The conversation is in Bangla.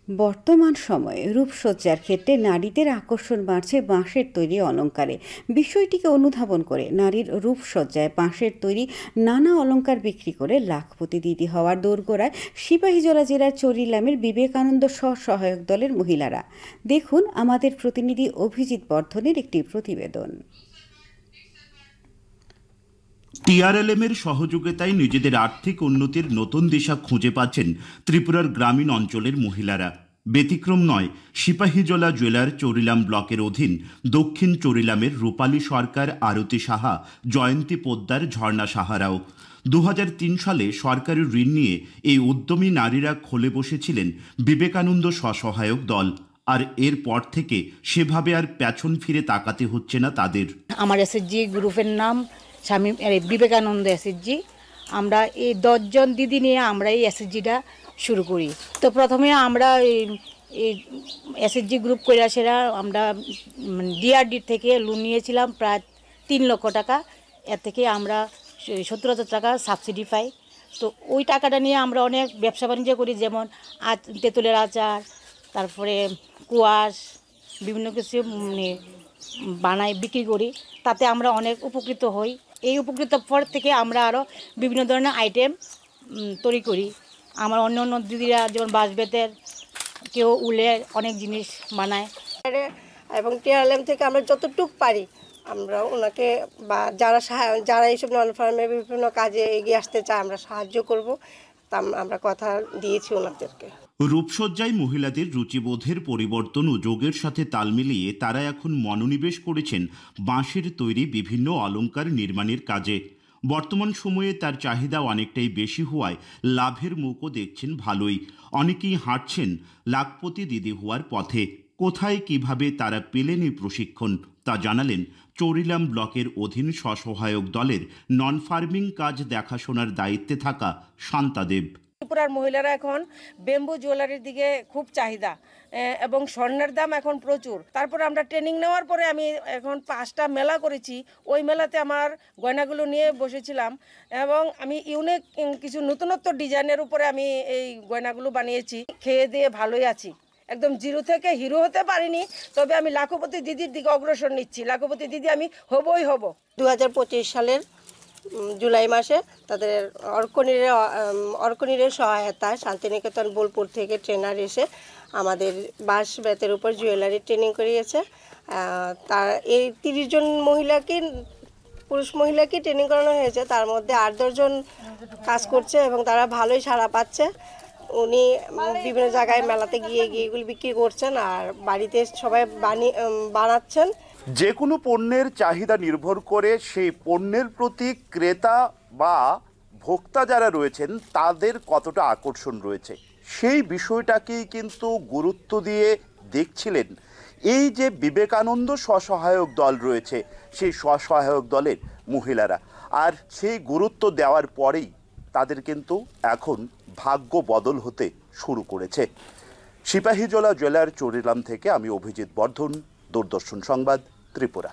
বর্তমান সময়ে রূপসজ্জার ক্ষেত্রে নারীদের আকর্ষণ বাড়ছে বাঁশের তৈরি অলংকারে। বিষয়টিকে অনুধাবন করে নারীর রূপসজ্জায় বাঁশের তৈরি নানা অলংকার বিক্রি করে লাখপতি দিদি হওয়ার দোরগোড়ায় সিপাহীজলা জেলার চরিলামের বিবেকানন্দ স্বসহায়ক দলের মহিলারা। দেখুন আমাদের প্রতিনিধি অভিজিৎ বর্ধনের একটি প্রতিবেদন। টিআরএলএমের সহযোগিতায় নিজেদের আর্থিক উন্নতির নতুন দিশা খুঁজে পাচ্ছেন ত্রিপুরার গ্রামীণ অঞ্চলের মহিলারা। ব্যতিক্রম নয় সিপাহীজলা জেলার চরিলাম ব্লকের অধীন দক্ষিণ চরিলামের রূপালী সরকার, আরতি সাহা, জয়ন্তী পোদ্দার, ঝর্ণা সাহারাও। 2003 সালে সরকারি ঋণ নিয়ে এই উদ্যমী নারীরা খোলে বসেছিলেন বিবেকানন্দ স্বসহায়ক দল। আর এরপর থেকে সেভাবে আর পেছন ফিরে তাকাতে হচ্ছে না তাদের। আমার এসএসজি গ্রুপের নাম স্বামী বিবেকানন্দ এসএসজি। আমরা এই 10 জন দিদি নিয়ে আমরা এই এসএসজিটা শুরু করি। তো প্রথমে আমরা এই এসএসজি গ্রুপ কৈলাসেরা আমরা ডিআরডি থেকে লোন নিয়েছিলাম প্রায় 3 লক্ষ টাকা। এর থেকে আমরা 70,000 টাকা সাবসিডি পাই। তো ওই টাকাটা নিয়ে আমরা অনেক ব্যবসা বাণিজ্য করি, যেমন তেঁতুলের আচার, তারপরে কুয়াশ, বিভিন্ন কিছু বানাই বিক্রি করি। তাতে আমরা অনেক উপকৃত হই। এই উপকৃত পর থেকে আমরা আরও বিভিন্ন ধরনের আইটেম তৈরি করি। আমার অন্য অন্য দিদিরা যেমন বাঁশ বেতের, কেউ উলের অনেক জিনিস বানায়। এবং টিআরএলএম থেকে আমরা যতটুকু পারি আমরা ওনাকে বা যারা এইসব নন ফার্মের বিভিন্ন কাজে এগিয়ে আসতে চায় আমরা সাহায্য করব, তা আমরা কথা দিয়েছি ওনাদেরকে। রূপসজ্জায় মহিলাদের রুচিবোধের পরিবর্তন ও যোগের সাথে তাল মিলিয়ে তারা এখন মনোনিবেশ করেছেন বাঁশের তৈরি বিভিন্ন অলংকার নির্মাণের কাজে। বর্তমান সময়ে তার চাহিদা অনেকটাই বেশি হওয়ায় লাভের মুখও দেখছেন ভালোই। অনেকেই হাঁটছেন লাখপতি দিদি হওয়ার পথে। কোথায় কিভাবে তারা পেলেন এই প্রশিক্ষণ তা জানালেন চরিলাম ব্লকের অধীন স্বসহায়ক দলের নন ফার্মিং কাজ দেখাশোনার দায়িত্বে থাকা শান্তাদেব। ত্রিপুরার মহিলারা এখন বেম্বু জুয়েলারির দিকে খুব চাহিদা এবং স্বর্ণের দাম এখন প্রচুর। তারপরে আমরা ট্রেনিং নেওয়ার পরে আমি এখন 5টা মেলা করেছি। ওই মেলাতে আমার গয়নাগুলো নিয়ে বসেছিলাম এবং আমি ইউনিক কিছু নতুনত্ব ডিজাইনের উপরে আমি এই গয়নাগুলো বানিয়েছি। খেয়ে দিয়ে ভালোই আছি, একদম জিরো থেকে হিরো হতে পারিনি, তবে আমি লাখপতি দিদির দিকে অগ্রসর নিচ্ছি। লাখপতি দিদি আমি হবই হব। 2025 সালের জুলাই মাসে তাদের অর্কনীরের সহায়তায় শান্তিনিকেতন বোলপুর থেকে ট্রেনার এসে আমাদের বাঁশ বেতের উপর জুয়েলারি ট্রেনিং করিয়েছে। তার এই 30 জন পুরুষ মহিলাকে ট্রেনিং করানো হয়েছে। তার মধ্যে 8-10 জন কাজ করছে এবং তারা ভালোই সাড়া পাচ্ছে। উনি বিভিন্ন জায়গায় মেলাতে গিয়ে এগুলি বিক্রি করছেন আর বাড়িতে সবাই বানাচ্ছেন। যে কোনো পণ্যের চাহিদা নির্ভর করে সেই পণ্যের প্রতি ক্রেতা বা ভোক্তা যারা রয়েছেন তাদের কতটা আকর্ষণ রয়েছে সেই বিষয়টাকেই কিন্তু গুরুত্ব দিয়ে দেখছিলেন এই যে বিবেকানন্দ স্বসহায়ক দল রয়েছে সেই স্বসহায়ক দলের মহিলারা। আর সেই গুরুত্ব দেওয়ার পরেই তাদের কিন্তু এখন ভাগ্য বদল হতে শুরু করেছে। সিপাহীজলা জেলার চরিলাম থেকে আমি অভিজিৎ বর্ধন, দূরদর্শন সংবাদ, ত্রিপুরা।